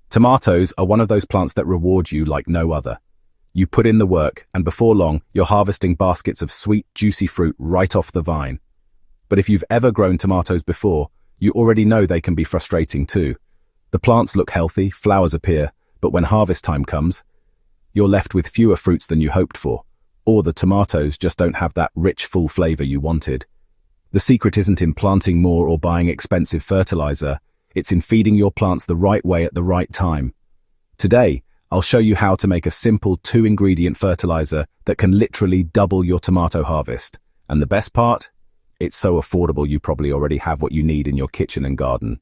Tomatoes are one of those plants that reward you like no other. You put in the work, and before long, you're harvesting baskets of sweet, juicy fruit right off the vine. But if you've ever grown tomatoes before, you already know they can be frustrating too. The plants look healthy, flowers appear, but when harvest time comes, you're left with fewer fruits than you hoped for, or the tomatoes just don't have that rich, full flavor you wanted. The secret isn't in planting more or buying expensive fertilizer, it's in feeding your plants the right way at the right time. Today, I'll show you how to make a simple 2-ingredient fertilizer that can literally double your tomato harvest. And the best part? It's so affordable you probably already have what you need in your kitchen and garden.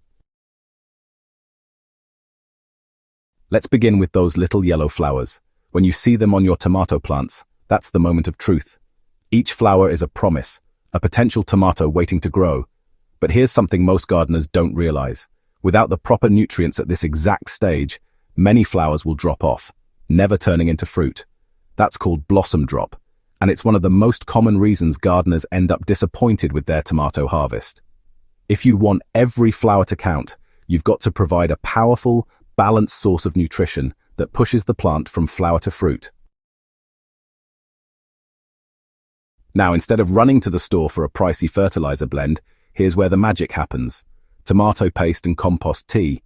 Let's begin with those little yellow flowers. When you see them on your tomato plants, that's the moment of truth. Each flower is a promise, a potential tomato waiting to grow. But here's something most gardeners don't realize. Without the proper nutrients at this exact stage, many flowers will drop off, never turning into fruit. That's called blossom drop, and it's one of the most common reasons gardeners end up disappointed with their tomato harvest. If you want every flower to count, you've got to provide a powerful, balanced source of nutrition that pushes the plant from flower to fruit. Now, instead of running to the store for a pricey fertilizer blend, here's where the magic happens. Tomato paste and compost tea.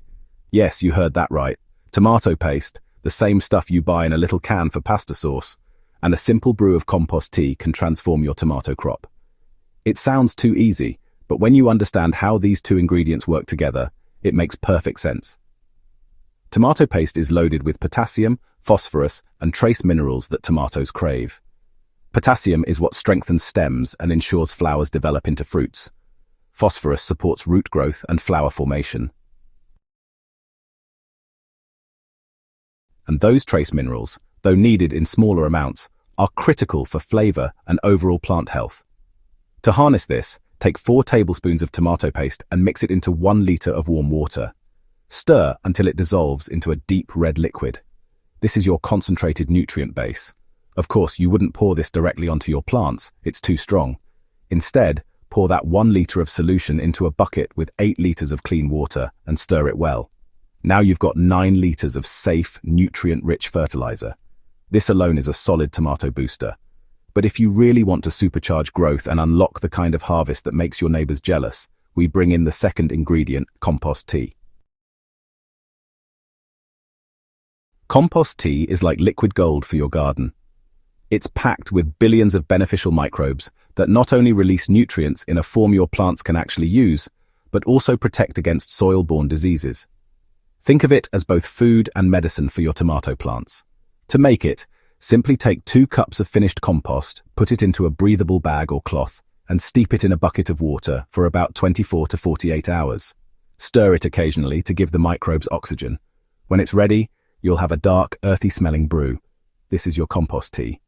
Yes, you heard that right. Tomato paste, the same stuff you buy in a little can for pasta sauce, and a simple brew of compost tea can transform your tomato crop. It sounds too easy, but when you understand how these two ingredients work together, it makes perfect sense. Tomato paste is loaded with potassium, phosphorus, and trace minerals that tomatoes crave. Potassium is what strengthens stems and ensures flowers develop into fruits. Phosphorus supports root growth and flower formation. And those trace minerals, though needed in smaller amounts, are critical for flavor and overall plant health. To harness this, take 4 tablespoons of tomato paste and mix it into 1 liter of warm water. Stir until it dissolves into a deep red liquid. This is your concentrated nutrient base. Of course, you wouldn't pour this directly onto your plants, it's too strong. Instead, pour that 1 liter of solution into a bucket with 8 liters of clean water and stir it well. Now you've got 9 liters of safe, nutrient-rich fertilizer. This alone is a solid tomato booster. But if you really want to supercharge growth and unlock the kind of harvest that makes your neighbors jealous, we bring in the second ingredient, compost tea. Compost tea is like liquid gold for your garden. It's packed with billions of beneficial microbes that not only release nutrients in a form your plants can actually use, but also protect against soil-borne diseases. Think of it as both food and medicine for your tomato plants. To make it, simply take 2 cups of finished compost, put it into a breathable bag or cloth, and steep it in a bucket of water for about 24 to 48 hours. Stir it occasionally to give the microbes oxygen. When it's ready, you'll have a dark, earthy-smelling brew. This is your compost tea.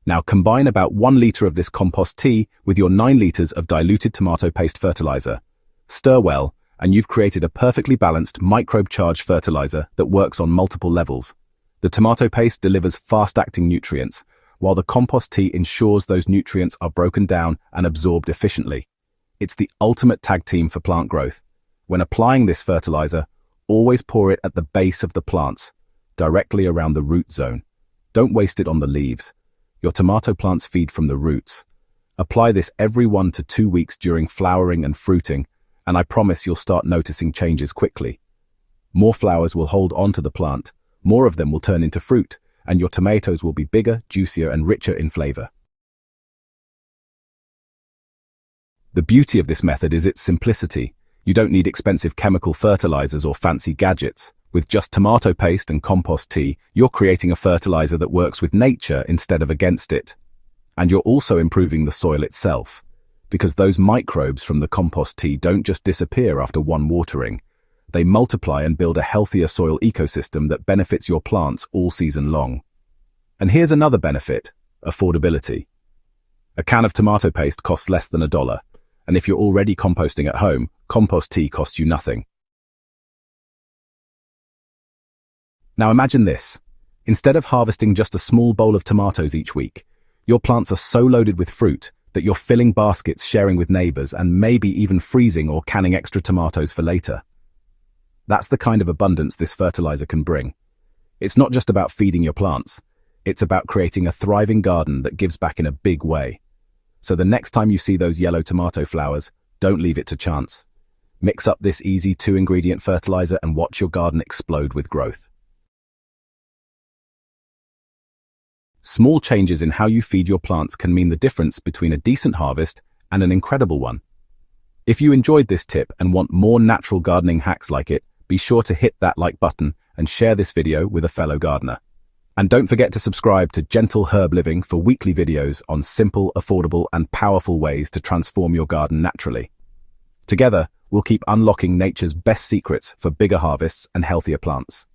Now combine about 1 liter of this compost tea with your 9 liters of diluted tomato paste fertilizer. Stir well, and you've created a perfectly balanced, microbe-charged fertilizer that works on multiple levels. The tomato paste delivers fast-acting nutrients, while the compost tea ensures those nutrients are broken down and absorbed efficiently. It's the ultimate tag team for plant growth. When applying this fertilizer, always pour it at the base of the plants, directly around the root zone. Don't waste it on the leaves. Your tomato plants feed from the roots. Apply this every 1 to 2 weeks during flowering and fruiting, and I promise you'll start noticing changes quickly. More flowers will hold on to the plant, more of them will turn into fruit, and your tomatoes will be bigger, juicier, and richer in flavor. The beauty of this method is its simplicity. You don't need expensive chemical fertilizers or fancy gadgets. With just tomato paste and compost tea, you're creating a fertilizer that works with nature instead of against it. And you're also improving the soil itself, because those microbes from the compost tea don't just disappear after one watering. They multiply and build a healthier soil ecosystem that benefits your plants all season long. And here's another benefit: affordability. A can of tomato paste costs less than $1, and if you're already composting at home, compost tea costs you nothing. Now imagine this. Instead of harvesting just a small bowl of tomatoes each week, your plants are so loaded with fruit that you're filling baskets, sharing with neighbors, and maybe even freezing or canning extra tomatoes for later. That's the kind of abundance this fertilizer can bring. It's not just about feeding your plants. It's about creating a thriving garden that gives back in a big way. So the next time you see those yellow tomato flowers, don't leave it to chance. Mix up this easy 2-ingredient fertilizer and watch your garden explode with growth. Small changes in how you feed your plants can mean the difference between a decent harvest and an incredible one. If you enjoyed this tip and want more natural gardening hacks like it, be sure to hit that like button and share this video with a fellow gardener. And don't forget to subscribe to Gentle Herb Living for weekly videos on simple, affordable, and powerful ways to transform your garden naturally. Together, we'll keep unlocking nature's best secrets for bigger harvests and healthier plants.